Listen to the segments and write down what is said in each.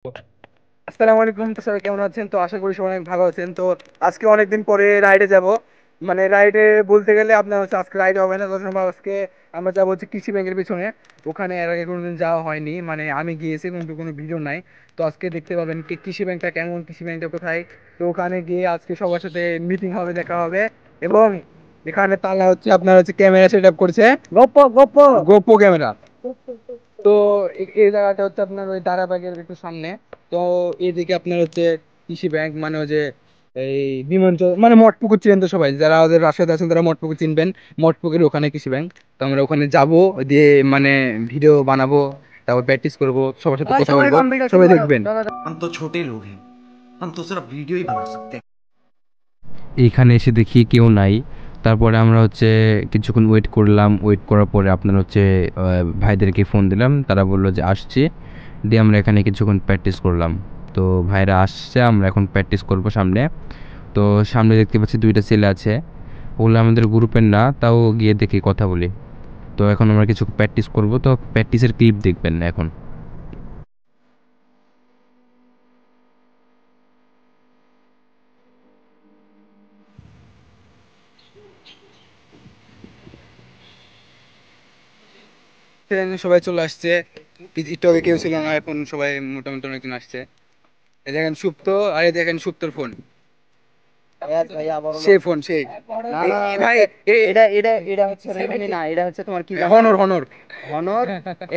আসসালামু আলাইকুম। তো সবাই কেমন আছেন? তো আশা করি সবাই অনেক ভালো আছেন। তো আজকে অনেকদিন পরে রাইডে যাব। মানে রাইডে বলতে গেলে আপনার হচ্ছে আজকে রাইড হবে না, তখন আজকে আমরা যাবো হচ্ছে কৃষি ব্যাংকের পিছনে। ওখানে এর আগে কোনোদিন যাওয়া হয়নি, মানে আমি গিয়েছি কিন্তু কোনো ভিডিও নাই। তো আজকে দেখতে পাবেন কি কৃষি ব্যাংকটা কেমন, কৃষি ব্যাংকটা কোথায়। তো ওখানে গিয়ে আজকে সবার সাথে মিটিং হবে, দেখা হবে। এবং এখানে তালা হচ্ছে আপনার হচ্ছে ক্যামেরা সেট আপ করছে, গোপ্পো গোপ্পো গোপ্পো ক্যামেরা। তো এই জায়গাটা হচ্ছে আপনার ওই দারাবাগের একটু সামনে। তো এইদিকে আপনার হচ্ছে কৃষি ব্যাংক, মানে ওই যে এই বিমানচর মানে মঠপুকুর চিনেন তো সবাই, যারা ওদের রাশেদ আছেন তারা মঠপুকুর চিনবেন। মঠপুকুরের ওখানে কৃষি ব্যাংক। তো আমরা ওখানে যাব, দিয়ে মানে ভিডিও বানাবো, তারপর প্র্যাকটিস করবো, সবার সাথে কথা বলবো, সবাই দেখবেন। हम तो छोटे लोग हैं। हम तो सिर्फ वीडियो ही बना सकते हैं। এইখানে এসে দেখি কেউ নাই। তারপরে আমরা হচ্ছে কিছুক্ষণ ওয়েট করলাম। ওয়েট করার পরে আপনার হচ্ছে ভাইদেরকে ফোন দিলাম, তারা বললো যে আসছি। দিয়ে আমরা এখানে কিছুক্ষণ প্র্যাকটিস করলাম। তো ভাইরা আসছে, আমরা এখন প্র্যাকটিস করব সামনে। তো সামনে দেখতে পাচ্ছি দুইটা ছেলে আছে, ওগুলো আমাদের গ্রুপের না, তাও গিয়ে দেখি কথা বলি। তো এখন আমরা কিছু প্র্যাকটিস করব, তো প্র্যাকটিসের ক্লিপ দেখবেন এখন। সবাই চলে আসছে, একটু আগে কেউ ছিল না, এখন সবাই মোটামুটি অনেকজন আসছে। এই দেখেন সুপ্ত, আর এই দেখেন সুপ্তর ফোন, সেই ফোন সেই ভাই। এটা এটা এটা হচ্ছে রেডমি না, এটা হচ্ছে তোমার কি হনর, হনর হনর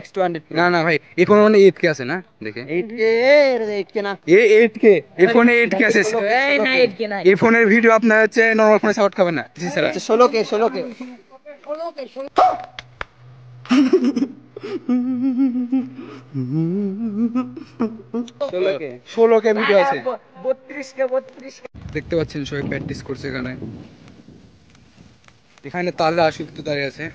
X200। না না ভাই, এই ফোন মানে 8K আছে না, দেখে 8K, 8K না, 8K, এই ফোনে 8K আছে। এই না 8K না, এই ফোনের ভিডিও আপনার হচ্ছে নরমাল ফোনে সাপোর্ট খাবে না, sir. 16K, 16K, 16K video আছে। 32K, 32K দেখতে পাচ্ছেন সবাই প্র্যাকটিস করছে এখানে। এখানে তাহলে আসক্ত দাঁড়িয়ে আছে।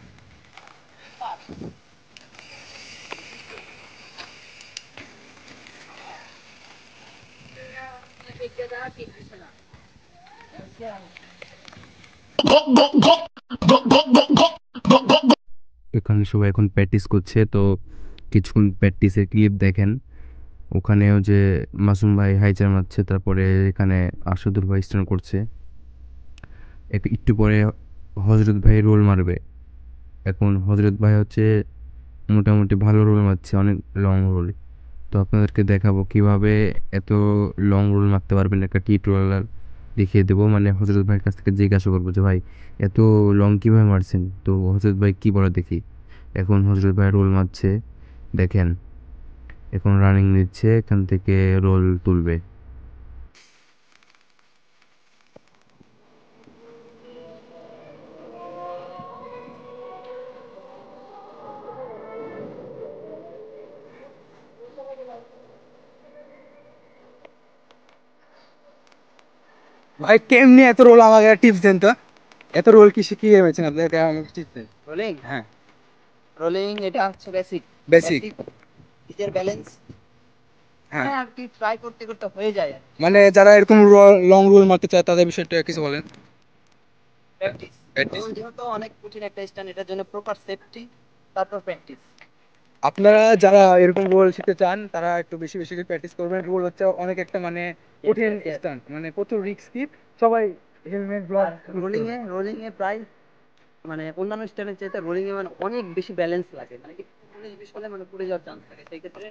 এখানে সবাই এখন প্র্যাকটিস করছে, তো কিছুক্ষণ প্র্যাকটিসের ক্লিপ দেখেন। ওখানেও যে মাসুম ভাই হাইচার মারছে, তারপরে এখানে আসাদুল ভাই স্টান করছে। একটু পরে হজরত ভাই রোল মারবে। এখন হজরত ভাই হচ্ছে মোটামুটি ভালো রোল মারছে, অনেক লং রোল। তো আপনাদেরকে দেখাবো কিভাবে এত লং রোল মারতে পারবেন, একটা টি টোলার দেখিয়ে দেবো। মানে হজরত ভাইয়ের কাছ থেকে জিজ্ঞাসা করবো যে ভাই এত লং কীভাবে মারছেন, তো হজরত ভাই কী বলে দেখি। এখন হজরত ভাই রোল মারছে, দেখেন। এখন রানিং নিচ্ছে, এখান থেকে রোল তুলবে। ভাই কেমনি এত রোল, আমাকে টিপস দেন তো। এত রোল কি শিখিয়ে গেছেন আপনাদের, আমাকে টিপস দেন। রোলিং, হ্যাঁ রোলিং এটা হচ্ছে বেসিক, বেসিক নিজের ব্যালেন্স। হ্যাঁ আর কি ট্রাই করতে করতে হয়ে যায় আর কি। মানে যারা এরকম লং রোল মারতে চায় তাদের বিষয়টা কিছু বলেন। প্র্যাকটিস, প্র্যাকটিস যেহেতু অনেক কঠিন একটা স্ট্যান্ড, এটার জন্য প্রপার সেফটি, তারপর প্র্যাকটিস। আপনারা যারা এরকম রোল শিখতে চান তারা একটু বেশি বেশি করে প্র্যাকটিস করবেন। রোল হচ্ছে অনেক একটা মানে কঠিন স্টান্ট, মানে প্রচুর রিস্কি। সবাই হেলমেট গ্লাভস। রোলিং এ প্রায় মানে অন্যান্য স্টাইলের চাইতে রোলিং এ মানে অনেক বেশি ব্যালেন্স লাগে, মানে কি পুরো জিনিস হলে মানে পড়ে যাওয়ার চান্স থাকে, সেই ক্ষেত্রে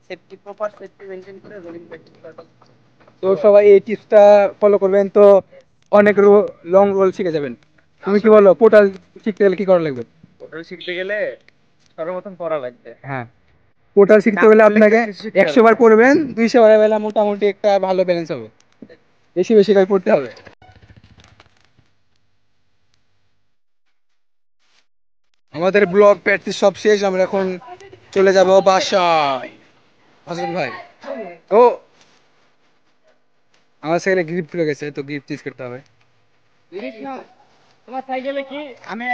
সেফটি, প্রপার সেফটি মেইনটেইন করে রোলিং প্র্যাকটিস করা। তো সবাই এই টিপসটা ফলো করবেন, তো অনেক লং রোল শিখে যাবেন। তুমি কি বলো, পোর্টাল শিখতে গেলে কি করা লাগবে? পোর্টাল শিখতে গেলে সর্বপ্রথম পড়া লাগবে। হ্যাঁ, পোর্টাল শিখতে হলে আপনাকে 100 বার পড়বেন, 200 বার বেলা মোটামুটি একটা ভালো ব্যালেন্স হবে। বেশি বেশি করে পড়তে হবে। আমাদের ব্লগ প্র্যাকটিস সব শেষ, আমরা এখন চলে যাব বাসায়। হাসান ভাই, ও আমার সাইকেলে গ্রিপ খুলে গেছে, তো গ্রিপ চেঞ্জ করতে হবে। তোমার সাইকেলে কি আমি